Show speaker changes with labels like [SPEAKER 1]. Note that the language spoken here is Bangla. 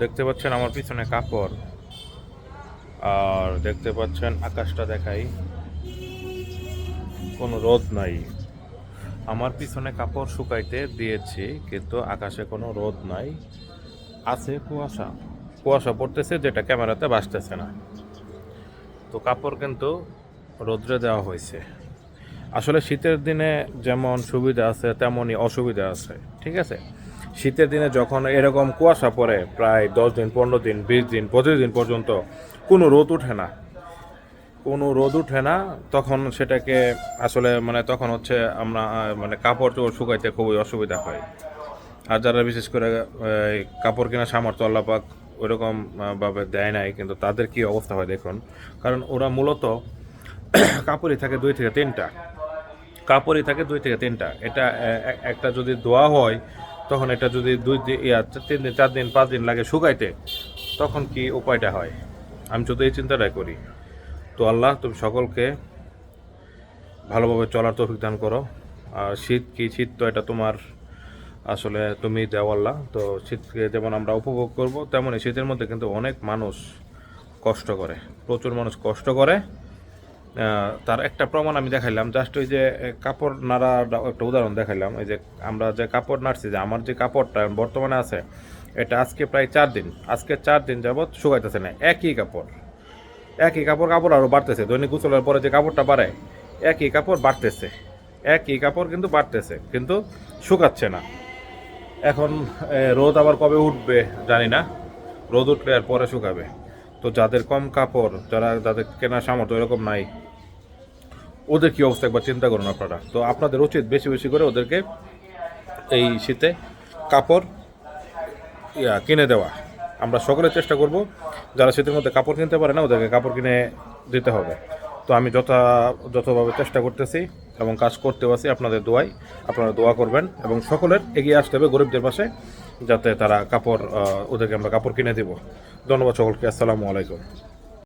[SPEAKER 1] দেখতে পাচ্ছেন আমার পিছনে কাপড়, আর দেখতে পাচ্ছেন আকাশটা দেখাই, কোনো রোদ নাই। আমার পিছনে কাপড় শুকাইতে দিয়েছি, কিন্তু আকাশে কোনো রোদ নাই, আছে কুয়াশা। কুয়াশা পড়তেছে, যেটা ক্যামেরাতে ভাসতেছে না। তো কাপড় কিন্তু রোদ্রে দেওয়া হয়েছে। আসলে শীতের দিনে যেমন সুবিধা আছে তেমনই অসুবিধা আছে, ঠিক আছে? শীতের দিনে যখন এরকম কুয়াশা পড়ে প্রায় 10 দিন, 15 দিন, 20 দিন, 25 দিন পর্যন্ত কোনো রোদ ওঠে না, কোনো রোদ ওঠে না, তখন সেটাকে আসলে মানে তখন হচ্ছে আমরা মানে কাপড় চোপড় শুকাইতে খুবই অসুবিধা হয়। আর যারা বিশেষ করে কাপড় কেনার সামর্থ্য আল্লাহ পাক ওইরকম ভাবে দেয় নাই, কিন্তু তাদের কি অবস্থা হয় দেখুন। কারণ ওরা মূলত কাপড়ই থাকে 2 থেকে 3টা, কাপড়ই থাকে 2 থেকে 3টা। এটা একটা যদি ধোয়া হয়, তখন এটা যদি 3 দিন, 4 দিন, 5 দিন লাগে শুকাইতে, তখন কি উপায়টা হয়? আমি শুধু এই চিন্তাটাই করি। তো আল্লাহ তুমি সকলকে ভালোভাবে চলার তৌফিক দান করো। আর শীত কি, শীত তো এটা তোমার আসলে তুমি দেও আল্লাহ। তো শীতকে যেমন আমরা উপভোগ করব, তেমনই শীতের মধ্যে কিন্তু অনেক মানুষ কষ্ট করে, প্রচুর মানুষ কষ্ট করে। তার একটা প্রমাণ আমি দেখাইলাম, জাস্ট ওই যে কাপড় নাড়া একটা উদাহরণ দেখাইলাম। এই যে আমরা যে কাপড় নাড়ছি, যে আমার যে কাপড়টা বর্তমানে আছে, এটা আজকে প্রায় 4 দিন, আজকে 4 দিন যাবৎ শুকাইতেছে না। একই কাপড়, একই কাপড়, কাপড় আরও বাড়তেছে। দৈনিক গোসলের পরে যে কাপড়টা বাড়ে, একই কাপড় বাড়তেছে, একই কাপড় কিন্তু বাড়তেছে, কিন্তু শুকাচ্ছে না। এখন রোদ আবার কবে উঠবে জানি না, রোদ উঠলে আর পরে শুকাবে। তো যাদের কম কাপড়, যাদের কেনার সামর্থ্য এরকম নাই, ওদের কী অবস্থা একবার চিন্তা করুন আপনারা। তো আপনাদের উচিত বেশি বেশি করে ওদেরকে এই শীতে কাপড় কিনে দেওয়া। আমরা সকলে চেষ্টা করব, যারা শীতের মধ্যে কাপড় কিনতে পারে না ওদেরকে কাপড় কিনে দিতে হবে। তো আমি যতভাবে চেষ্টা করতেছি এবং কাজ করতেও আছি আপনাদের দোয়ায়। আপনারা দোয়া করবেন এবং সকলের এগিয়ে আসতে হবে গরিবদের পাশে, যাতে তারা কাপড় ওদেরকে আমরা কাপড় কিনে দেব। ধন্যবাদ সকলকে। আসসালামু আলাইকুম।